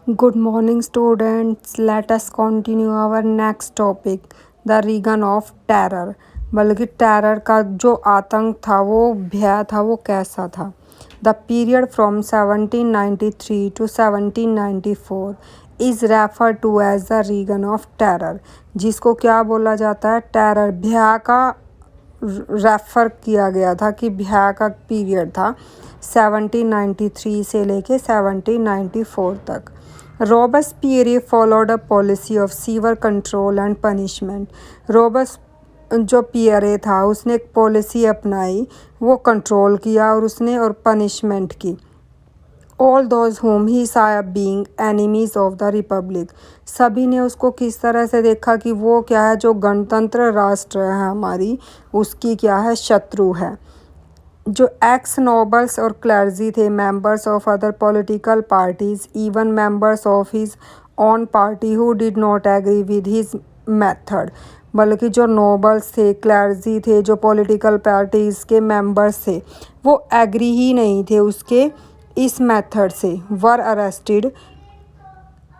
Good morning, students. Let us continue our next topic, the reign of terror. बल्कि terror का जो आतंक था, वो भय था, वो कैसा था? The period from 1793 to 1794 is refer to as the reign of terror, जिसको क्या बोला जाता है? टेरर, भय का रेफ़र किया गया था कि भय का पीरियड था 1793 से लेके 1794 तक। Robespierre followed a policy of severe control and punishment. जो पियरे था, उसने एक पॉलिसी अपनाई, वो कंट्रोल किया और पनिशमेंट की। ऑल दोज होम ही साया being enemies of the Republic. सभी ने उसको किस तरह से देखा कि वो क्या है, जो गणतंत्र राष्ट्र है हमारी, उसकी क्या है, शत्रु है। जो एक्स नोबल्स और क्लर्जी थे, members of other political parties, even members of his own party who did not agree with his method. बल्कि जो नोबल्स थे, क्लर्जी थे, जो पॉलिटिकल पार्टीज़ के मेंबर्स थे, वो एग्री ही नहीं थे उसके इस मेथड से, were arrested,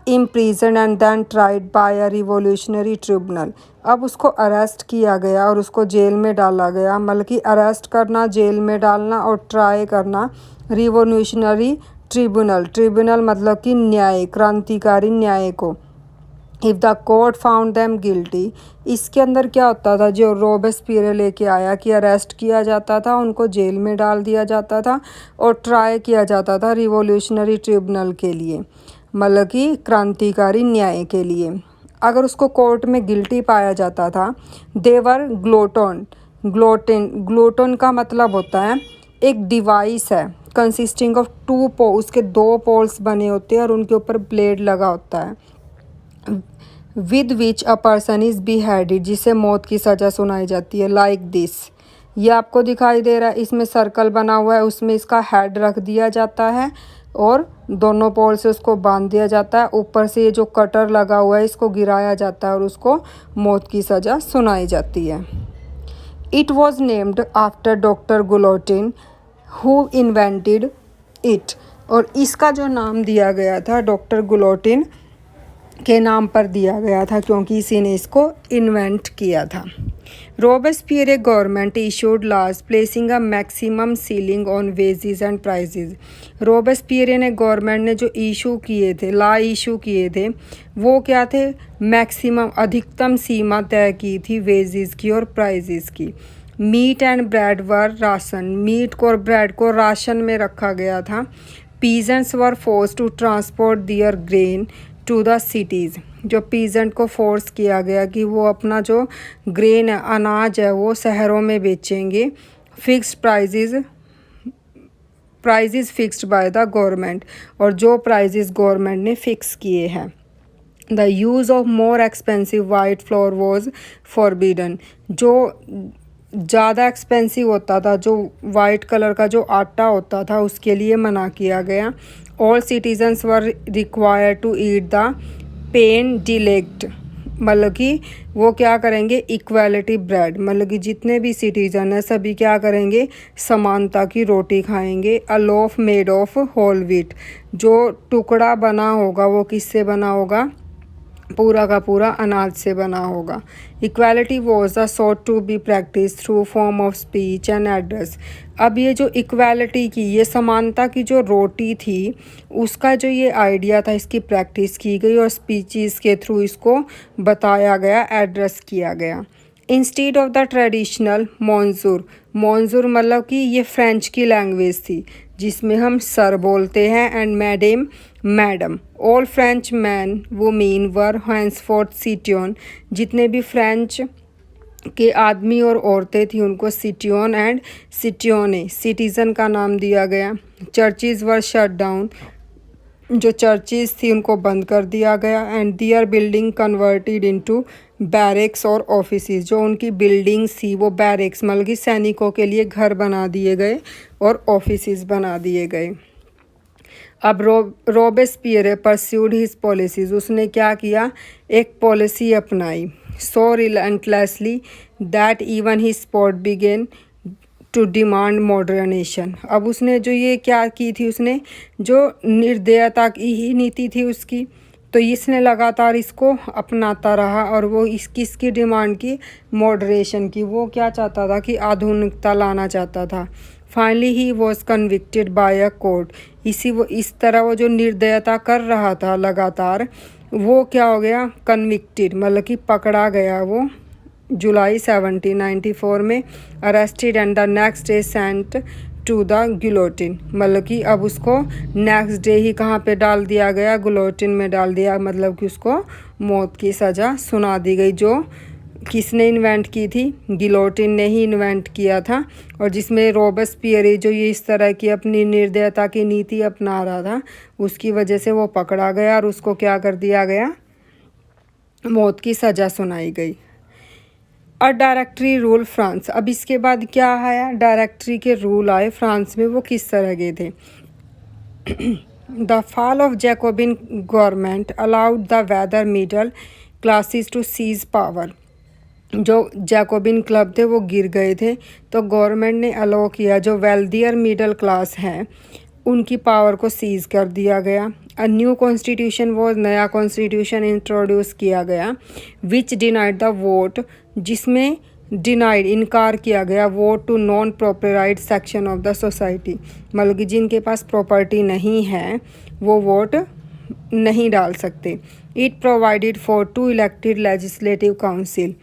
imprison and then tried by a revolutionary tribunal. अब उसको अरेस्ट किया गया और उसको जेल में डाला गया। बल्कि अरेस्ट करना, जेल में डालना और ट्राई करना रिवोल्यूशनरी ट्रिब्यूनल मतलब कि न्याय, क्रांतिकारी न्याय को। If the court found them guilty, इसके अंदर क्या होता था, जो रॉबेस्पियरे लेके आया कि अरेस्ट किया जाता था, उनको जेल में डाल दिया जाता था और ट्राई किया जाता था रिवोल्यूशनरी ट्रिब्यूनल के लिए, मतलब कि क्रांतिकारी न्याय के लिए। अगर उसको कोर्ट में गिल्टी पाया जाता था, देवर ग्लोटन का मतलब होता है एक डिवाइस है कंसिस्टिंग ऑफ टू उसके दो पोल्स बने होते हैं और उनके ऊपर ब्लेड लगा होता है, with which a person is beheaded, जिसे मौत की सज़ा सुनाई जाती है। लाइक दिस, ये आपको दिखाई दे रहा है, इसमें सर्कल बना हुआ है, उसमें इसका हेड रख दिया जाता है और दोनों पोल से उसको बांध दिया जाता है। ऊपर से ये जो कटर लगा हुआ है, इसको गिराया जाता है और उसको मौत की सज़ा सुनाई जाती है। It was named after doctor Guillotin who invented it, और इसका जो नाम दिया गया था डॉक्टर गुलोटिन के नाम पर दिया गया था, क्योंकि इसी ने इसको इन्वेंट किया था। Robespierre government issued laws placing a maximum ceiling on wages and prices. Robespierre ने, गवर्नमेंट ने जो इशू किए थे, लॉ इशू किए थे, वो क्या थे? मैक्सिमम, अधिकतम सीमा तय की थी वेजेस की और प्राइजेस की। Meat and bread were ration, meat को और ब्रेड को राशन में रखा गया था। Peasants were force to transport their grain to the cities, जो पीजेंट को फोर्स किया गया कि वो अपना जो ग्रेन है, अनाज है, वो शहरों में बेचेंगे। Fixed prices fixed by the government, और जो प्राइजेज गवर्नमेंट ने फिक्स किए हैं। The use of more expensive white flour was forbidden, जो ज़्यादा एक्सपेंसिव होता था, जो वाइट कलर का जो आटा होता था, उसके लिए मना किया गया। All citizens were required to eat the pain d'egalite, मतलब कि वो क्या करेंगे? इक्वालिटी ब्रेड, मतलब कि जितने भी सिटीजन हैं सभी क्या करेंगे? समानता की रोटी खाएंगे। A loaf made of whole wheat, जो टुकड़ा बना होगा वो किससे बना होगा? पूरा का पूरा अनाज से बना होगा। Equality was the sought to be practice through form of speech and address. अब ये जो इक्वालिटी की, ये समानता की जो रोटी थी, उसका जो ये आइडिया था, इसकी प्रैक्टिस की गई और स्पीचेस के थ्रू इसको बताया गया, एड्रेस किया गया। इंस्टीड ऑफ द ट्रेडिशनल मॉन्जूर मतलब कि ये फ्रेंच की लैंग्वेज थी, जिसमें हम सर बोलते हैं, and madam. All French man women were henceforth citoyen, जितने भी फ्रेंच के आदमी और औरतें थी, उनको सिटियन एंड सिटियने, सिटीज़न का नाम दिया गया। चर्चिज़ वर शट डाउन, जो चर्चिज़ थी उनको बंद कर दिया गया। And their building converted into barracks और ऑफिसेज, जो उनकी बिल्डिंग्स थी वो बैरेक्स मतलब कि सैनिकों के लिए घर बना दिए गए और ऑफिसेज बना दिए गए। अब रॉबेस्पियरे परस्यूड हिज पॉलिसीज, उसने क्या किया? एक पॉलिसी अपनाई। So relentlessly that even he spot began to demand modernisation. अब उसने जो ये क्या की थी, उसने जो निर्दयता की ही नीति थी उसकी, तो इसने लगातार इसको अपनाता रहा और वो इस किसकी डिमांड की, मॉडरेशन की। वो क्या चाहता था कि आधुनिकता लाना चाहता था। Finally he was convicted by a court. इस तरह वो जो निर्दयता कर रहा था लगातार, वो क्या हो गया, कन्विक्टेड, मतलब कि पकड़ा गया वो जुलाई 1794 में, arrested and the next day sent to the guillotine. मतलब कि अब उसको नेक्स्ट डे ही कहाँ पे डाल दिया गया, गिलोटिन में डाल दिया, मतलब कि उसको मौत की सज़ा सुना दी गई। जो किसने इन्वेंट की थी, गिलोटिन ने ही इन्वेंट किया था। और जिसमें रॉबेस्पियर जो ये इस तरह की अपनी निर्दयता की नीति अपना रहा था, उसकी वजह से वो पकड़ा गया और उसको क्या कर दिया गया, मौत की सज़ा सुनाई गई। और डायरेक्टरी रूल फ्रांस। अब इसके बाद क्या आया, डायरेक्टरी के रूल आए फ्रांस में, वो किस तरह के थे। The fall of Jacobin government allowed the wealthier middle classes to seize power. जो जैकोबिन क्लब थे वो गिर गए थे, तो गवर्नमेंट ने अलाउ किया जो वेल्दियर मिडल क्लास हैं उनकी पावर को सीज कर दिया गया। अ न्यू कॉन्स्टिट्यूशन वो नया कॉन्स्टिट्यूशन इंट्रोड्यूस किया गया, विच डिनाइड द वोट, जिसमें डिनाइड इनकार किया गया vote to non propertied section of the society. मतलब कि जिनके पास प्रॉपर्टी नहीं है वो वोट नहीं डाल सकते। It provided for 2 elected legislative council.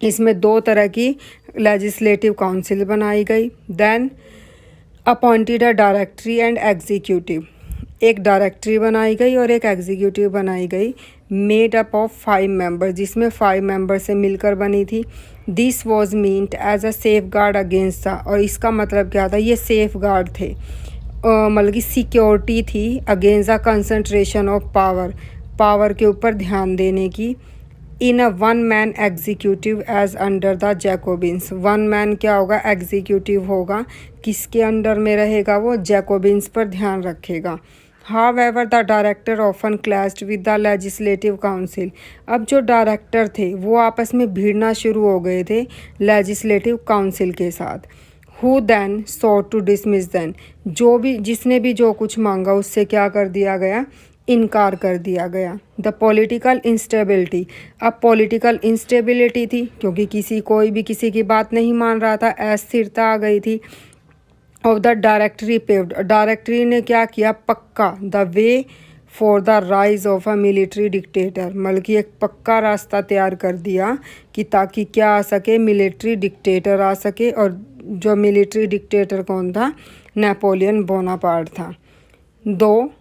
इसमें 2 तरह की लेजिस्लेटिव काउंसिल बनाई गई। Then appointed a directory and executive. एक डायरेक्टरी बनाई गई और एक एग्जीक्यूटिव बनाई गई, मेड अप ऑफ 5 मेंबर, जिसमें 5 मेंबर से मिलकर बनी थी। This was meant as a safeguard against the, और इसका मतलब क्या था, ये सेफ गार्ड थे, मतलब कि सिक्योरिटी थी against the concentration of power, power के ऊपर ध्यान देने की। In a 1 man executive as under the Jacobins. 1 man क्या होगा, एग्जीक्यूटिव होगा, किसके अंडर में रहेगा वो, जैकोबिन्स पर ध्यान रखेगा। However the director often clashed with the legislative council. अब जो डायरेक्टर थे वो आपस में भिड़ना शुरू हो गए थे लेजिस्लेटिव काउंसिल के साथ। Who then sought to dismiss then. जो भी जिसने भी जो कुछ मांगा उससे क्या कर दिया गया, इनकार कर दिया गया। The political instability. अब पॉलिटिकल इंस्टेबिलिटी थी क्योंकि कोई भी किसी की बात नहीं मान रहा था, अस्थिरता आ गई थी। Of the directory paved. Directory ने क्या किया, पक्का, the way for the rise of a military dictator. मतलब कि एक पक्का रास्ता तैयार कर दिया कि ताकि क्या आ सके, मिलिट्री डिक्टेटर आ सके। और जो मिलिट्री डिक्टेटर कौन था, नेपोलियन बोनापार्ट था। दो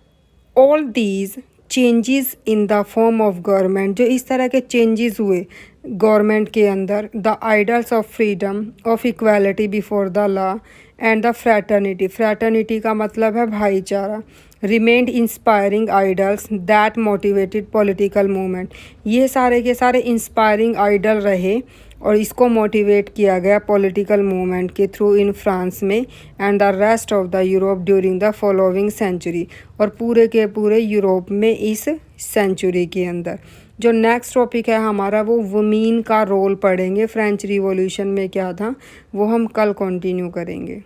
all these changes in the form of government. जो इस तरह के चेंजेस हुए गवर्नमेंट के अंदर, the idols of freedom, of equality before the law and the fraternity. Fraternity का मतलब है भाईचारा। Remained inspiring idols that motivated political movement. ये सारे के सारे इंस्पायरिंग आइडल रहे और इसको मोटिवेट किया गया पॉलिटिकल मूवमेंट के थ्रू इन फ्रांस में and the rest of the Europe during the following century. और पूरे के पूरे यूरोप में इस सेंचुरी के अंदर। जो नेक्स्ट टॉपिक है हमारा वो वुमेन का रोल पढ़ेंगे, फ्रेंच रिवॉल्यूशन में क्या था वो हम कल कंटिन्यू करेंगे।